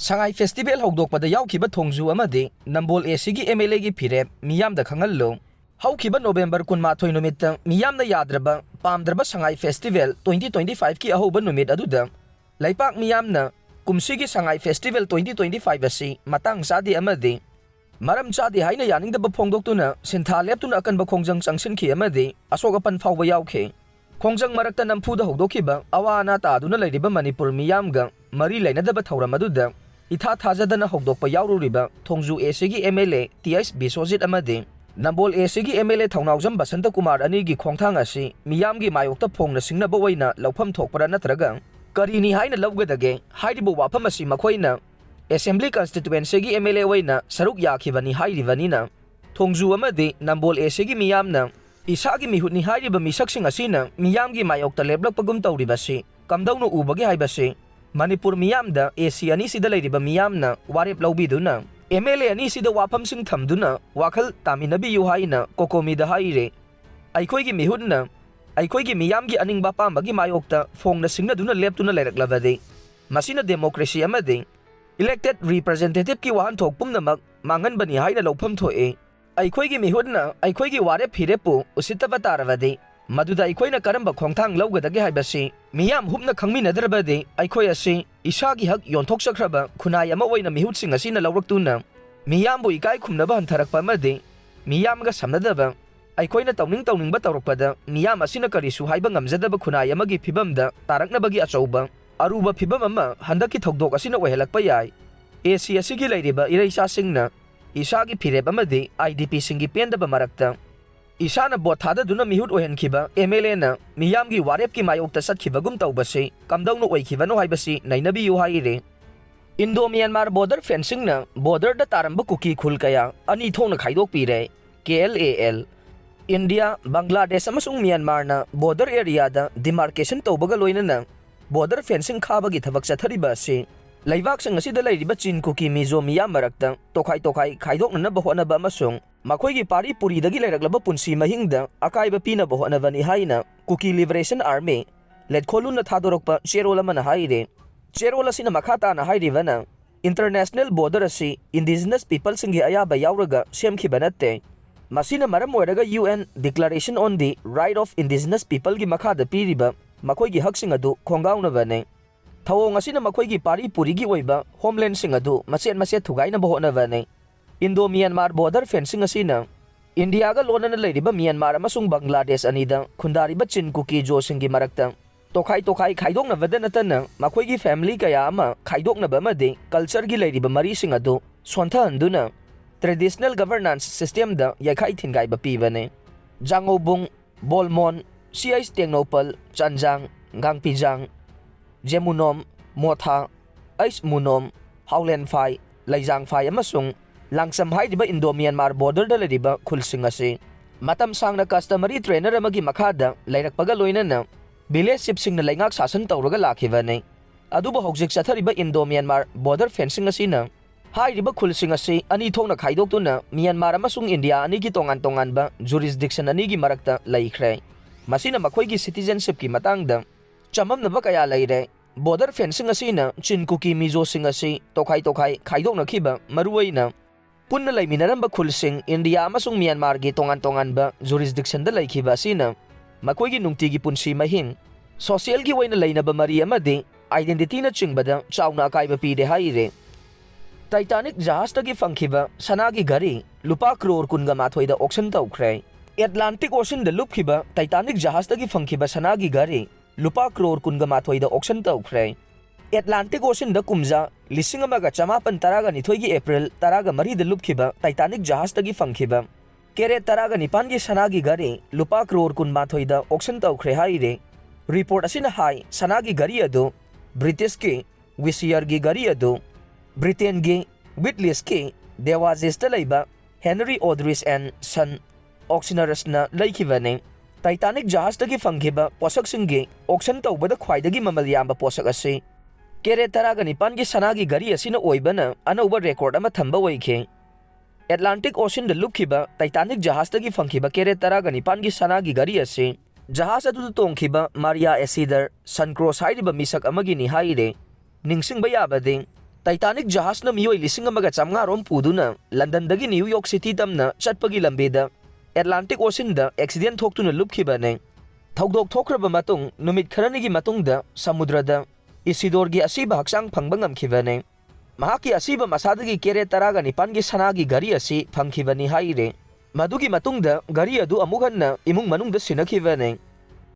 Sangai Festival Houdokpada Yaokhiba Thongju Amadi Nambol ACG MLAgi Firep Miyamda Khanghallu Yaokhiba November 12 numita Miyamna yadraba pamdraba Sangai Festival 2025 ki ahoba numit aduda Laipak Miyamna kumsigi Sangai Festival 2025 asi matang sadi amadi maram chadi haina yaningdaba phongdoktuna sintha leptuna akanba khongjang changsinki amadi asogapan phawba yaukhe khongjang marakta nampuda houdokhiba awana taaduna leiriba Manipur miyamga mari leinadaba thauram aduda itha thajadana houdokpa yaururiba Thongju ACG MLA TS Bisojit amadi Nambol ACG MLA Thongnaujam Basanta Kumar anigi khongthang asi miyamgi mayokta phongna singnaba waina lawpham thokpara natraga karini haina lawgadage hairibu wafam asi makhoina Assembly Constituency gi MLA waina saruk yakhibani hairibanina Thongju amadi Nambol ACG miyamna isagi mihutni hairiba misaksing asina miyamgi mayokta leblakpagum tawribasi kamdawno ubagi haibasi Manipur miyamda AC ani sida leiriba miyamna warep lawbiduna MLA ani sida wafam sing thamduna wakhal taminabi yu haina kokomida haire aikhoigi mihutna aikhoigi miyamgi aningba pambagi mayokta phongna singnaduna leptuna leiraklabade masina democracy amadi elected representative ki wahan thok pumnamak manganbani haina lawpham thoe aikhoigi mihutna aikhoigi warep Firepu usitaba taravade maduda aikhoina karamba khongthang lawgadage haibasi miyam hupna khangminadrabade aikhoi asi isagi hak yonthoksakraba khunai ama oina mihutsinga sina lawraktuna miyambu ikai khumnaba hantarakpa amade miyamga samnadaba aikhoina tawningba tawrakpada miyam asina karisu haiba ngamjadaba khunai amagi phibamda taraknabagi achauba aruba phibam ama handaki thokdok asina ohelakpa yai AC asigi leiriba ireisa singna isagi Firep amade IDP singi pendaba marakta Isana bothada duna mihut ohenkhiba MLA na miyamgi warep ki mayokta satkibagum tawbase kamdawno oikhibano haibasi nainabi yu haire Indo Myanmar border fencing na border da taramba kuki khulkaya ani thongna khaidok pire KLAL India Bangladesh amasung Myanmar na border area da demarcation tawbaga loina na border fencing khabagi thabak chathariba ase laibak sang asida leiriba chin kuki mizo miyam marakta tokhai khaidokna ba honaba amasung Makhoigi pari puri dagi leiraklaba punsi mahingda akaiba pinaba honavani haina Kuki Liberation Army led kholuna thadorokpa cherola mana haire cherola sina makhata na hairivana international border asi indigenous people singi ayaba yauraga semkhiba natte masina maram oiraga UN Declaration on the Right of Indigenous People gi makhada piriba makhoigi haksing adu khongauna bane thawong asina makhoigi pari puri gi oiba homeland sing adu machet thugaina bahona bane Indo Myanmar border fencing asina India ga lonana leiriba Myanmar amasung Bangladesh anida khundariba chin kuki jo singi marakta tokhai khaidokna vadanatana makhoigi family kaya ama khaidokna bamade culture gi leiriba mari sing adu sontha anduna traditional governance system da yakhai thingai ba pibane jangobung bolmon CIS Tengnopal Chanjang Gangpijang Jemunom Motha Ais Munom Howland Phai Laijang Phai amasung langsam hairiba Indo Myanmar border da leriba khulsing ase matam sangna customary trainer amagi makhada leirakpaga loinana village sipsing na laingak sasan tawraga lakhibane aduba hogjik chathariba Indo Myanmar border fencing asina hairiba khulsing ase ani thongna khaidoktuna Myanmar amasung India ani gi tongan ba jurisdiction ani gi marakta laikhre masina makhoigi citizenship ki matangda chamamna ba kaya leire border fencing asina chinkuki mizo sing ase tokhai khaidokna khiba maruaina Punna laiminaramba khulsing India amasung Myanmar gi tongan ba jurisdiction da laikhiba sina makoigi nungtigi punsi mahing social gi waina lainaba mari amade identity na chingbada chauna kaiba pide haire Titanic jahaz tagi fangkhiba sanagi gari lupa crore kunga mathoida auction tawkhre Atlantic Ocean da lupkhiba Titanic jahaz tagi fangkhiba sanagi gari lupa crore kunga mathoida auction tawkhre Atlantic Ocean da kumja lising amaga chamapan taraga nithoigi April taraga mari da lupkhiba Titanic jahaz tagi fangkhiba kere taraga nipan gi sanagi gari lupa crore kun mathoida auction tawkhre haire report asina hai sanagi gari adu British ki Wisier gi gari adu Britain gi Whitleys ki Devazes ta leiba Henry Odris and Son auctioneers na laikhibane Titanic jahaz tagi fangkhiba posak singi auction tawbada khwaidagi mamal yamba posak ase Kere taraga nipan gi sanagi gari asina oibana anauba record ama thamba waikhe Atlantic Ocean da lupkhiba Titanic jahaz tagi fangkhiba kere taraga nipan gi sanagi gari ase jahaz adu tongkhiba Maria Esider Suncross hairiba misak amagi ni haire ningsing bayabade Titanic jahasna miyoi lising amaga chamnga rom puduna London dagi New York City tamna chatpagi lambeda Atlantic Ocean da accident thoktuna lupkhibane Thaudok thokraba matung numit kharanigi matungda samudrada Isidorgi asiba haksang phangba ngamkhibane Mahaki asiba masadagi kere taraga nipangi sanagi gari asi phangkhibani haire Madugi matungda gari adu amukhanna imung manungda sinakhibane